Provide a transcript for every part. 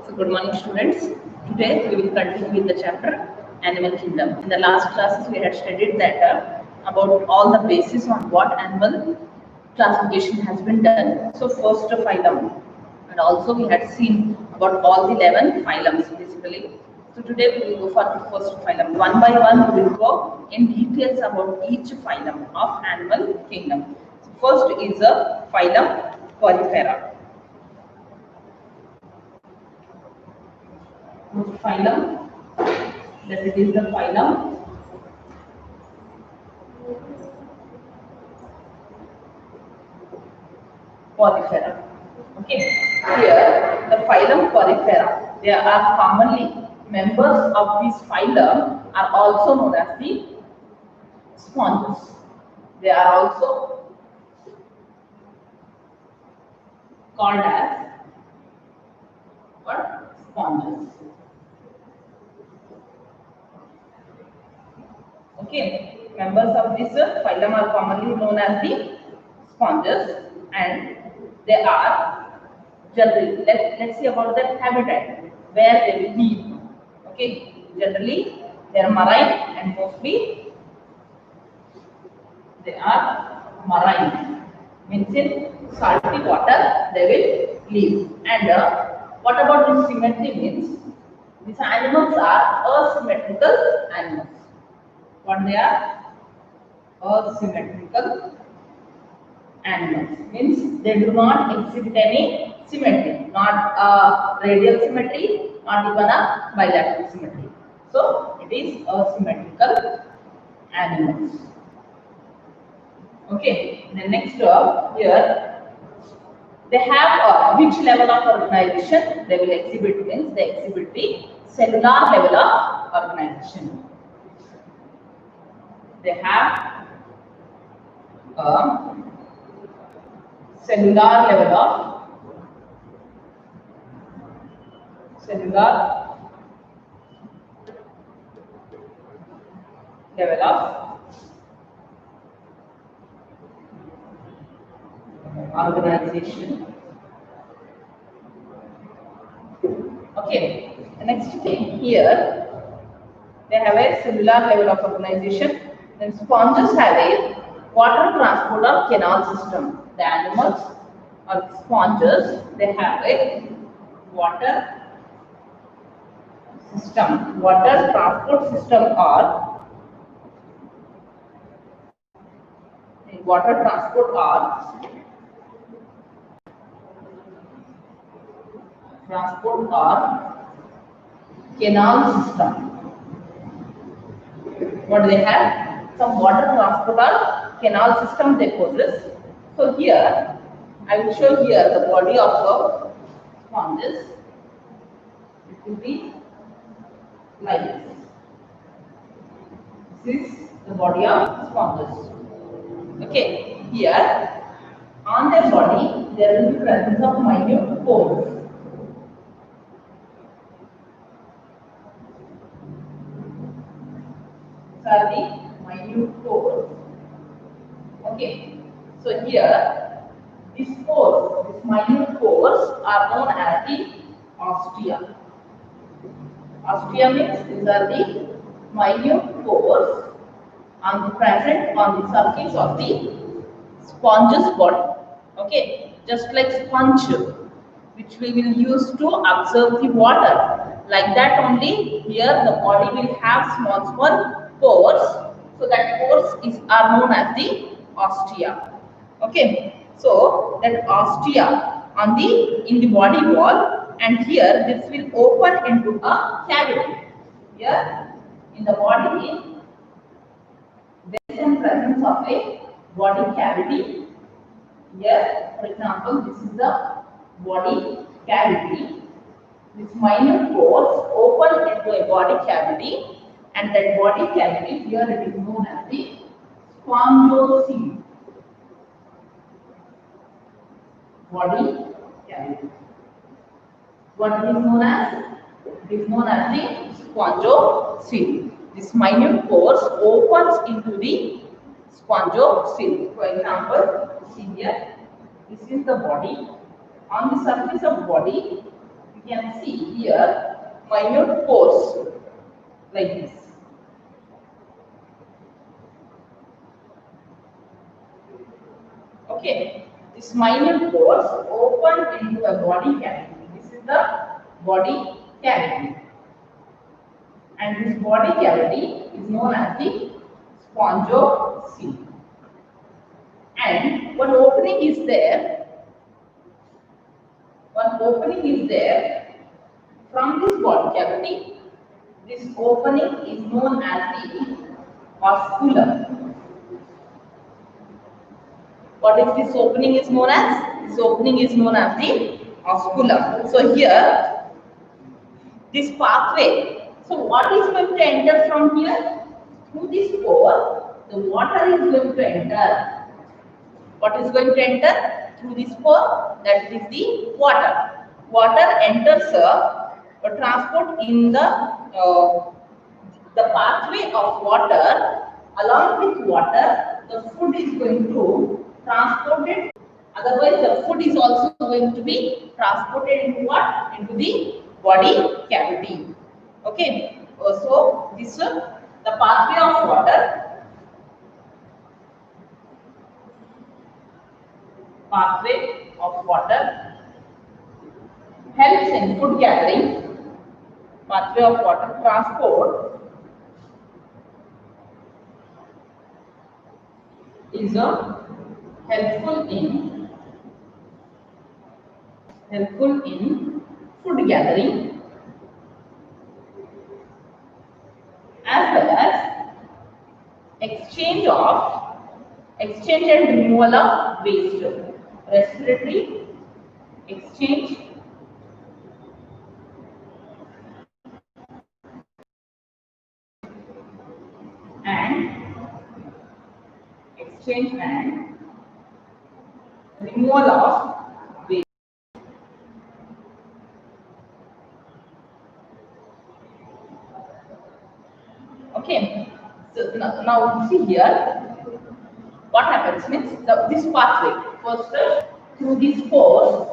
So good morning students. Today we will continue with the chapter Animal Kingdom. In the last classes we had studied that about all the basis on what animal classification has been done. So first phylum, and also we had seen about all the 11 phylums basically. So today we will go for the first phylum. One by one we will go in details about each phylum of Animal Kingdom. So first is a Phylum Polyphera. Phylum, that it is the phylum Polyphera. Okay, here the phylum Polyphera, they are commonly members of this phylum are also known as the sponges. They are also called as what? Sponges. Okay, members of this phylum are commonly known as the sponges, and they are generally, let's see about their habitat, where they will live. Okay, generally they are marine, and mostly they are marine, means in salty water they will live. And what about this symmetry means? These animals are asymmetrical animals. What they are? Asymmetrical animals, means they do not exhibit any symmetry, not radial symmetry, not even a bilateral symmetry. So it is asymmetrical animals. Okay, the next here they have which level of organization they will exhibit, means they exhibit the cellular level of organization. They have a cellular level of organization. Okay, the next thing here, they have a cellular level of organization. Then sponges have a water transport or canal system. The animals or sponges, they have a water system, water transport system, or water transport or canal system. What do they have? Some water transport or canal system they possess. So here I will show here the body of sponges. It will be like this. This is the body of sponges. Okay, here on their body there will be presence of minute pores. These are the minute pores. Okay, so here these pores, these minute pores are known as the ostia. Ostia means these are the minute pores present on the surface of the sponge's body. Okay, just like sponge, which we will use to absorb the water. Like that only here the body will have small pores. So that pores are known as the ostia. Okay, so that ostia in the body wall, and here this will open into a cavity. Here in the body there is a presence of a body cavity. Here, for example, this is the body cavity. These minute pores open into a body cavity, and that body cavity here it is known as the spongiocele. Body cavity. What it is known as? It is known as the spongiocele. This minute pores opens into the spongiocele. For example, see here, this is the body. On the surface of body, you can see here minute pores like this. Okay, this minute pores open into a body cavity. This is the body cavity, and this body cavity is known as the spongocoel. And one opening is there. One opening is there from this body cavity. This opening is known as the osculum. What is this opening is known as? This opening is known as the osculum. So here, this pathway. So what is going to enter from here? Through this pore, the water is going to enter. What is going to enter? Through this pore, that is the water. Water enters transport in the pathway of water. Along with water, the food is going to transport it. Otherwise, the food is also going to be transported into what? Into the body cavity. Okay. So this the pathway of water. Pathway of water helps in food gathering. Pathway of water transport is helpful in food gathering as well as exchange and removal of waste. Respiratory exchange and removal of waste. Okay, so now see here what happens means this pathway first through these pores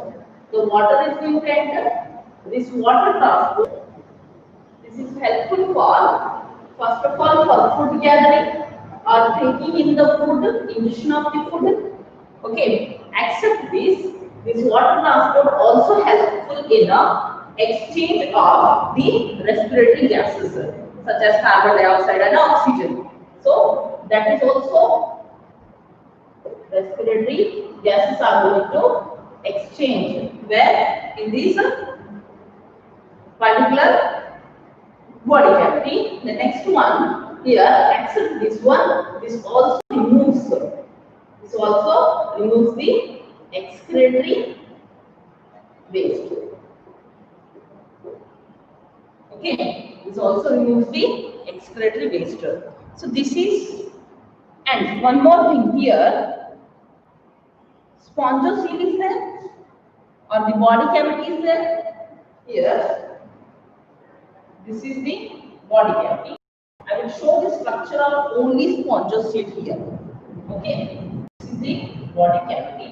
the water is going to enter. This water transport, this is helpful for first of all for food gathering or taking in the food, ingestion of the food. Okay, except this water transport also helpful in exchange of the respiratory gases such as carbon dioxide and oxygen. So that is also respiratory gases are going to exchange where in this particular body cavity. The next one here, except this one, this also removes the excretory waste. Okay, this also removes the excretory waste. So this is, and one more thing here, spongocoel is there or the body cavity is there. Here, this is the body cavity. I will show the structure of only spongocoel here. Okay, this is the body cavity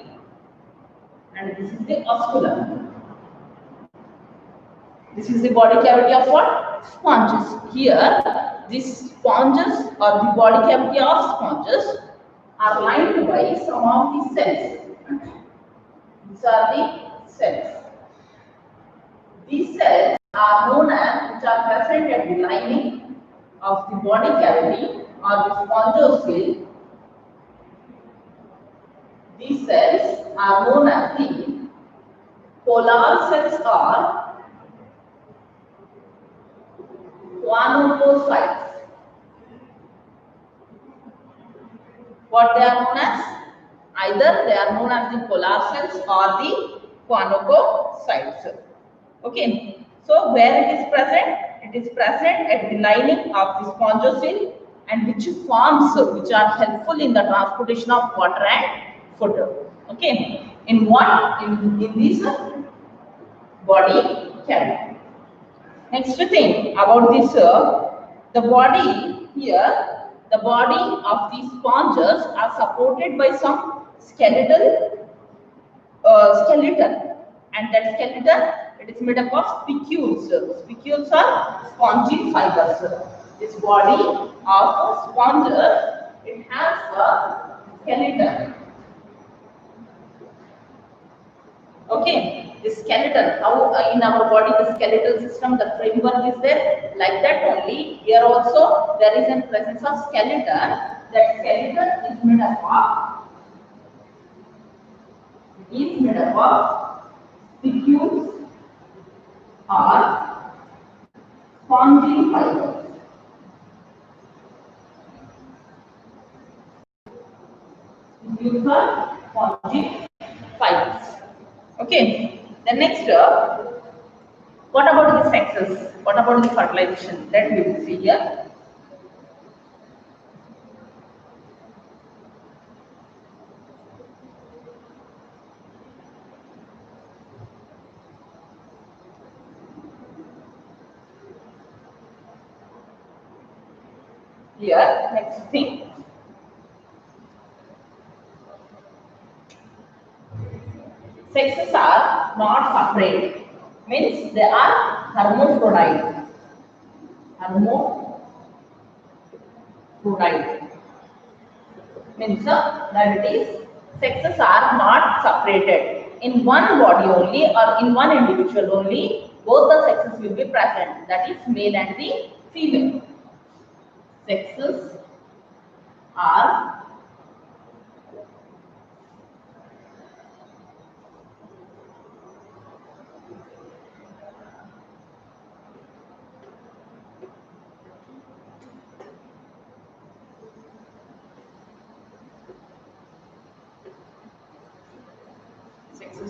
and this is the osculum. This is the body cavity of what? Sponges. Here, these sponges or the body cavity of sponges are lined by some of the cells. These are the cells. These cells are known as, which are present at the lining of the body cavity or the spongocoel. These cells are known as the polar cells or guanococytes. What they are known as? Either they are known as the polar cells or the guanococytes. Okay. So where it is present? It is present at the lining of the spongocoel and which are helpful in the transportation of water and food. Okay. In what? In this body cavity. Next thing about this, the body here, the body of these sponges are supported by some skeleton, and that skeleton It is made up of spicules. Spicules are spongy fibers. This body of sponges, it has a skeleton. Okay, the skeleton, how in our body the skeletal system, the framework is there, like that only. Here also there is a presence of skeleton. That skeleton is made up of, spicules or spongy fibers. Spicules are spongy fibers. Okay, the next, what about the sexes? What about the fertilization? That we will see here. Here, next thing. Sexes are not separate. Means they are hermaphrodite. Hermaphrodite. Means that it is sexes are not separated. In one body only or in one individual only, both the sexes will be present. That is male and the female. Sexes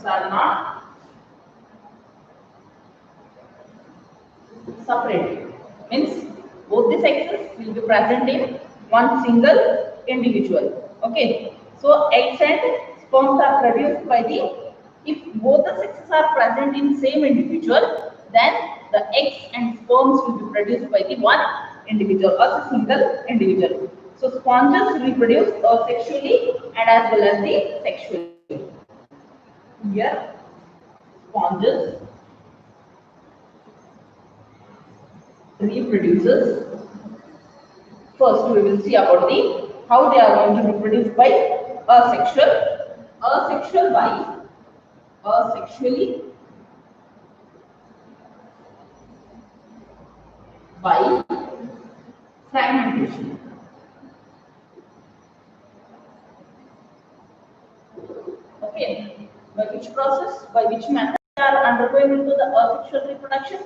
are not separated. Means both the sexes will be present in one single individual. Okay. So eggs and sperms are produced by the, if both the sexes are present in same individual, then the eggs and sperms will be produced by the one individual or a single individual. So sponges reproduce sexually and as well as the sexually. Here, sponges reproduces. First, we will see about the how they are going to reproduce by asexually by fragmentation. Okay, by which process, by which method they are undergoing into the asexual reproduction?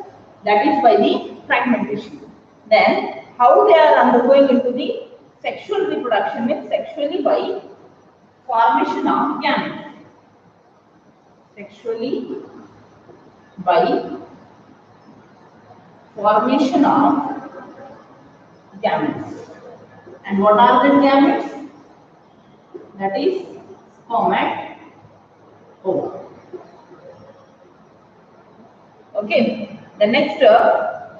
That is by the fragmentation. Then, how they are undergoing into the sexual reproduction means sexually by formation of gametes. Sexually by formation of gametes. And what are the gametes? That is sperm and ovum. Okay. The next,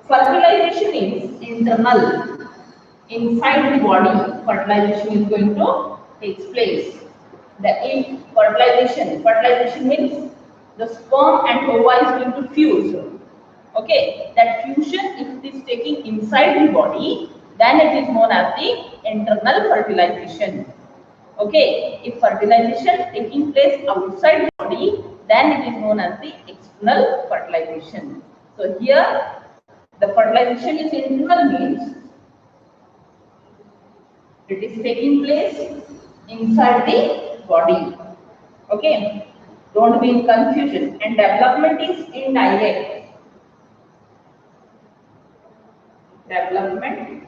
fertilization is internal. Inside the body, fertilization is going to take place. Fertilization means the sperm and ova is going to fuse. Okay, that fusion, if it is taking inside the body, then it is known as the internal fertilization. Okay, if fertilization taking place outside the body, then it is known as the external fertilization. So here, the fertilization is internal means it is taking place inside the body. Okay, don't be in confusion. And development is indirect. Development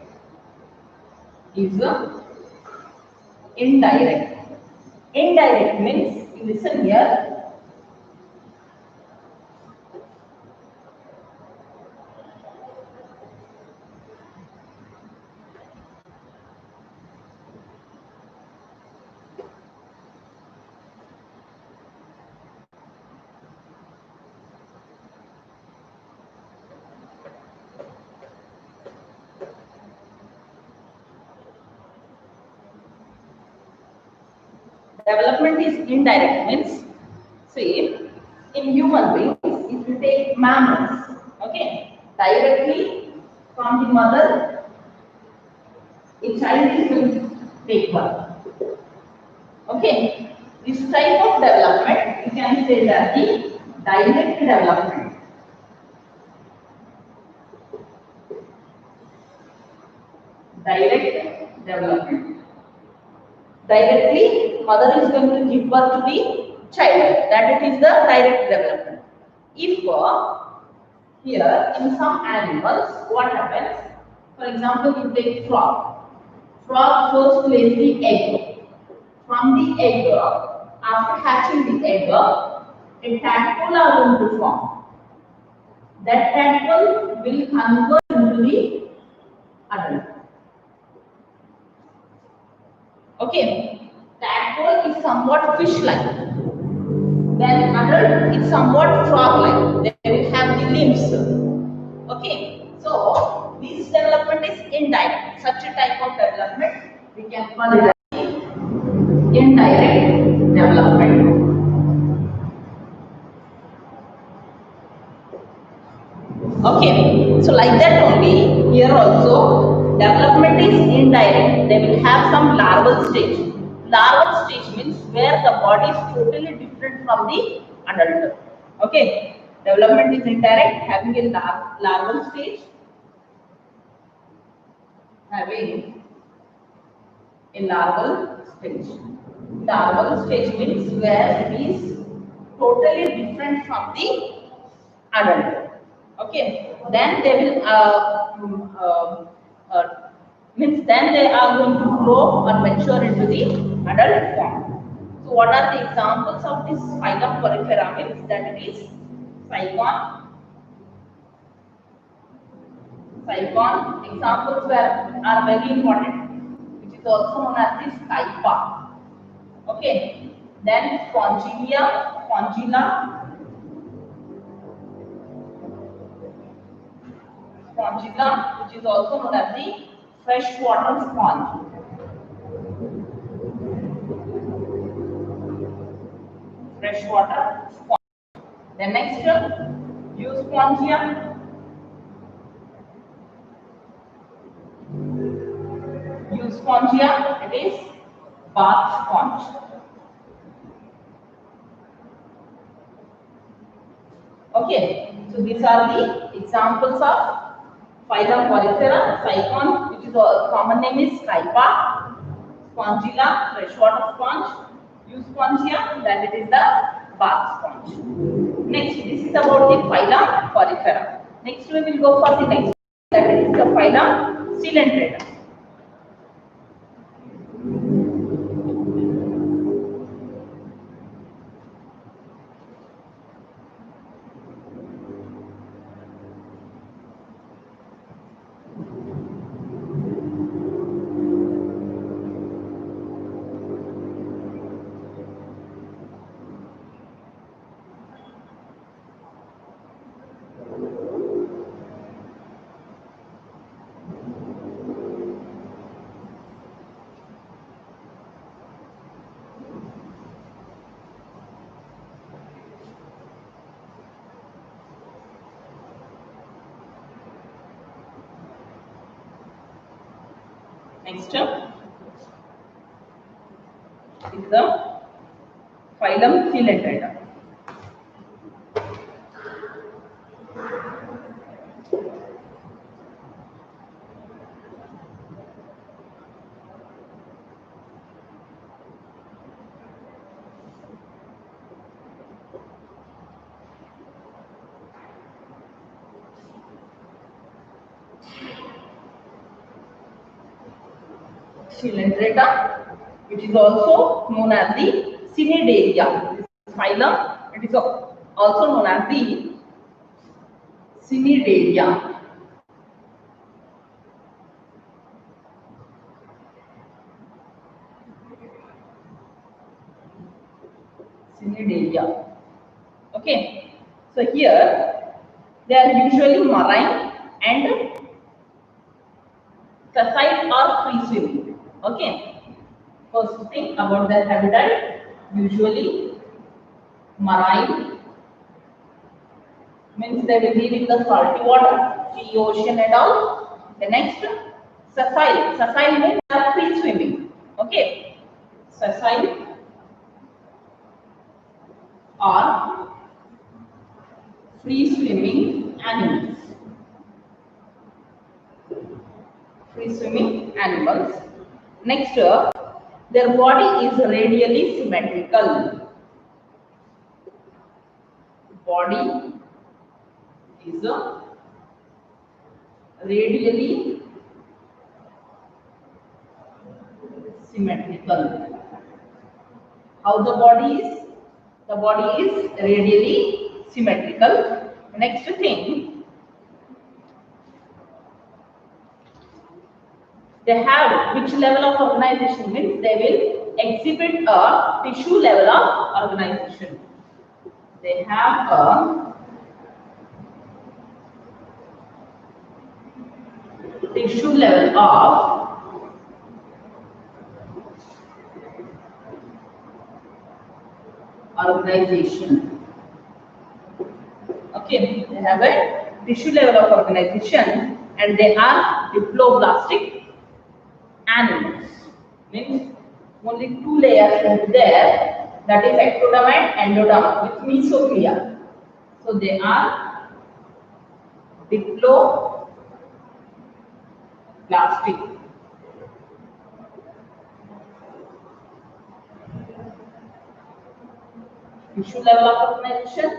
is indirect. Indirect means, listen here. Development is indirect means, see, in human beings, if you we take mammals, okay, directly from the mother, a child is going to take birth. Okay, this type of development you can say that the direct development. Direct development. Directly, mother is going to give birth to the child. That it is the direct development. If here in some animals, what happens? For example, you take frog. Frog first lays the egg. From the egg, after hatching the egg, a tadpole are going to form. That tadpole will convert into the adult. Okay, tadpole is somewhat fish-like. Then adult is somewhat frog-like. They will have the limbs. Okay, so this development is indirect. Such a type of development we can call it indirect development. Okay, so like that only here also development is indirect. They will have some larval stage. Larval stage means where the body is totally different from the adult. Okay, development is indirect, having a larval stage, having a larval stage. Larval stage means where it is totally different from the adult. Okay, then they will means then they are going to grow or mature into the adult form. So what are the examples of this Phylum Polyphera? Means that it is Saigon. Saigon examples are very important, which is also known as the Skypa. Okay, then Spongilia, which is also known as the freshwater sponge. Freshwater sponge. The next Euspongia. Euspongia, it is bath sponge. Okay, so these are the examples of Phylum Polyphera. Saigon, which is a common name is Skypa. Spongilla, freshwater sponge. Euspongia, that it is the bath sponge. Next, this is about the Phylum Polyphera. Next, we will go for the next, that is the Phylum Coelenterata. Next is the Phylum Coelenterata. Coelenterata, which is also known as the Cnidaria. This phylum, it is also known as the Cnidaria. Cnidaria. Okay, so here they are usually marine and sessile or free swimming. Okay, first thing about their habitat, usually marine means they will live in the salty water, sea, ocean and all. The next, sessile. Sessile means they are free swimming. Okay, sessile are free swimming animals. Free swimming animals. Next, their body is radially symmetrical. Body is radially symmetrical. How the body is? The body is radially symmetrical. Next thing, they have which level of organization, means they will exhibit a tissue level of organization. They have a tissue level of organization. Okay, they have a tissue level of organization and they are diploblastic animals. Means only two layers will be there, that is ectoderm and endoderm with mesophia. So they are diploblastic. Tissue level of organization,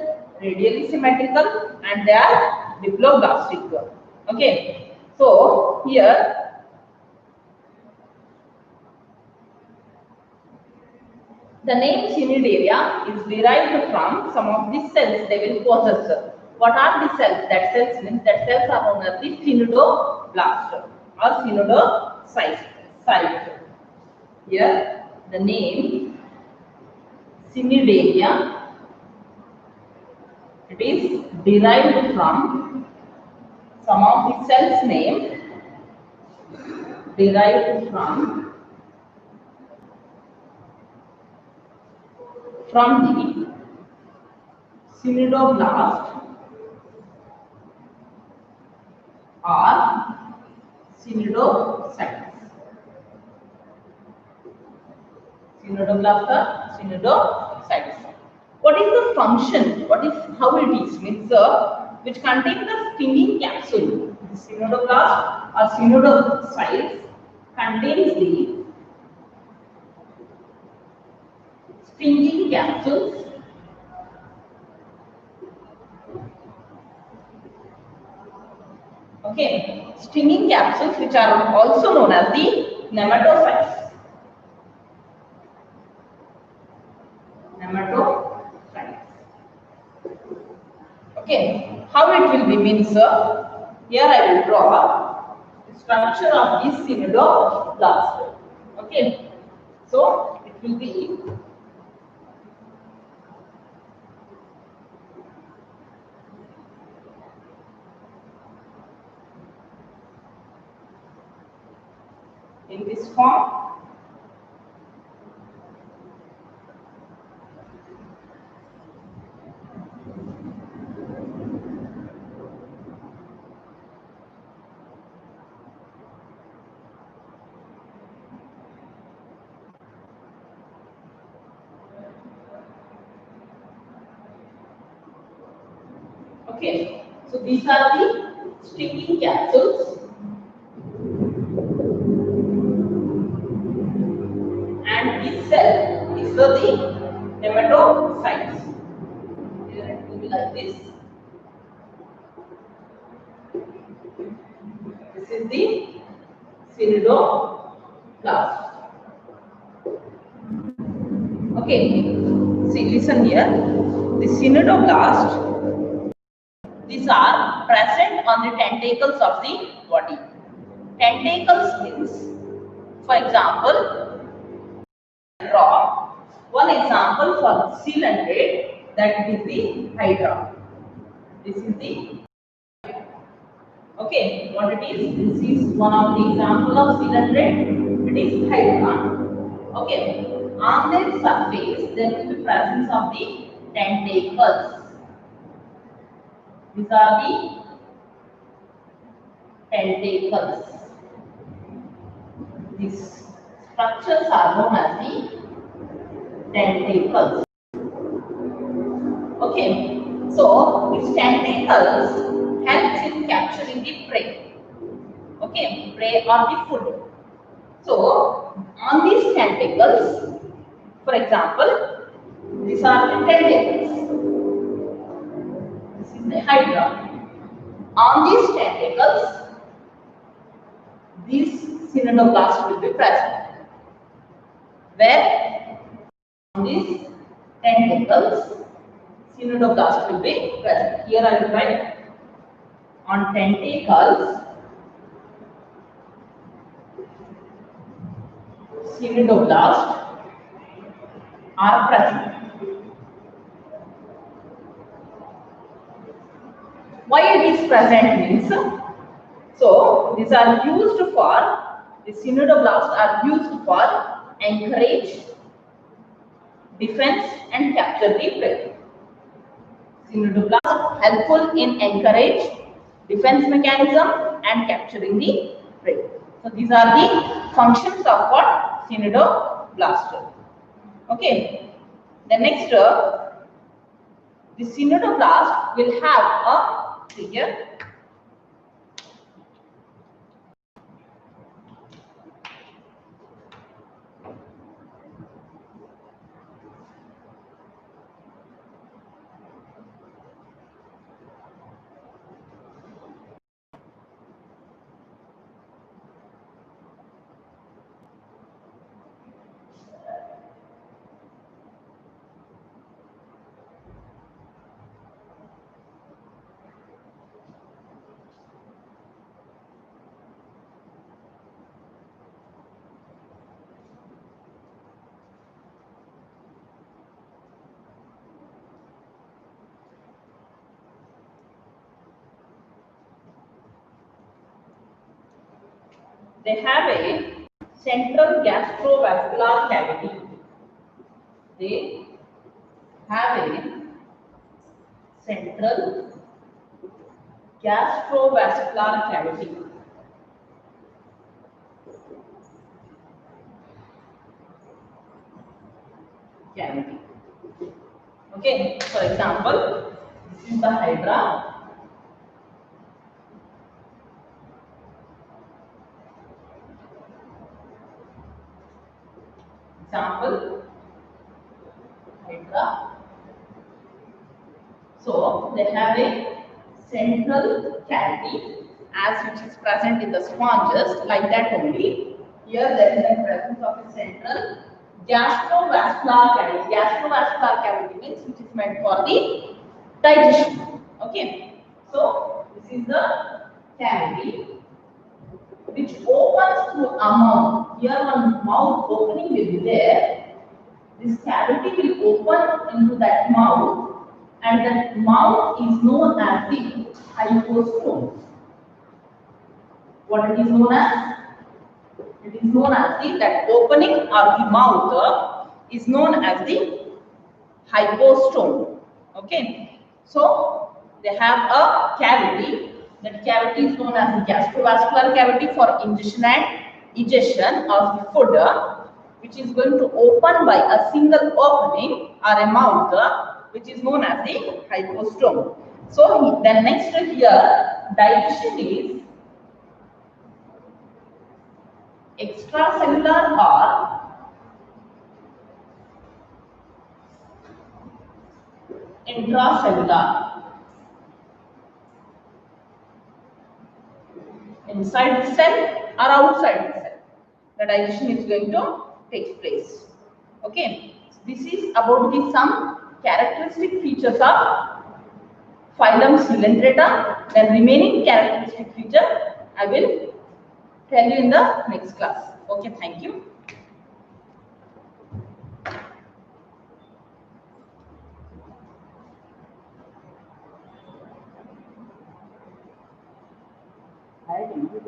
radially symmetrical, and they are diploblastic. Okay, so here the name cnidaria is derived from some of the cells they will possess. What are the cells? That cells means that cells are known as the cnidoblast or cnidocyte. Here the name cnidaria, it is derived from some of the cells name derived from the cnidoblast or cnidocytes. Cnidoblast or cnidocytes. What is the function? What is how it is? Means which contain the stinging capsule. The cnidoblast or cnidocytes contains the stinging capsules Okay, stinging capsules which are also known as the nematocytes. Nematocytes. Okay, how it will be means here I will draw the structure of this cnidoblast. Okay, so it will be in this form. Okay, so these are the stinging capsules and this cell is for the nematocytes. Here it will be like this. This is the cnidoblast. Okay, see, listen here. The cnidoblast, these are present on the tentacles of the body. Tentacles means, for example, draw one example for coelenterates, that is the hydra. This is the okay. What it is? This is one of the example of coelenterates. It is hydra. Okay. On their surface, there will be presence of the tentacles. These are the tentacles. These structures are known as the tentacles. Okay, so these tentacles helps in capturing the prey. Okay, prey or the food. So on these tentacles, for example, these are the tentacles. This is the hydra. On these tentacles, these synodoblasts will be present. Where on these tentacles, synodoblasts will be present. Here I will write on tentacles, synodoblasts are present. Why it is present means, so these are used for, the synodoblasts are used for encourage, defense and capture the prey. Synodoblasts helpful in encourage, defense mechanism and capturing the prey. So these are the functions of what? Synodoblast. Okay. The next, the synodoblast will have a figure. They have a central gastrovascular cavity. They have a central gastrovascular cavity. Okay, for example, this is the hydra. Example, hydra. So they have a central cavity as which is present in the sponges, like that only. Here there is a presence of a central gastrovascular cavity. Gastrovascular cavity means which is meant for the digestion. Okay. So this is the cavity which opens through a mouth. Here one mouth opening will be there. This cavity will open into that mouth, and that mouth is known as the hypostome. What it is known as? It is known as the, that opening of the mouth is known as the hypostome. Okay. So they have a cavity. That cavity is known as the gastrovascular cavity for ingestion and egestion of the food, which is going to open by a single opening or a mouth, which is known as the hypostome. So then next here, digestion is extracellular or intracellular. Inside the cell or outside the cell, the digestion is going to take place. Okay, this is about the some characteristic features of phylum Coelenterata. Then remaining characteristic feature I will tell you in the next class. Okay, thank you.